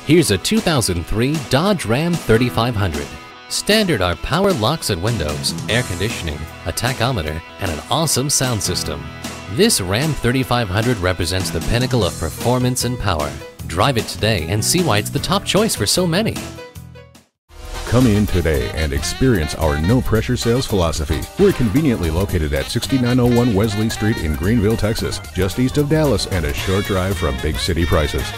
Here's a 2003 Dodge Ram 3500. Standard are power locks and windows, air conditioning, a tachometer, and an awesome sound system. This Ram 3500 represents the pinnacle of performance and power. Drive it today and see why it's the top choice for so many. Come in today and experience our no-pressure sales philosophy. We're conveniently located at 6901 Wesley Street in Greenville, Texas, just east of Dallas and a short drive from big city prices.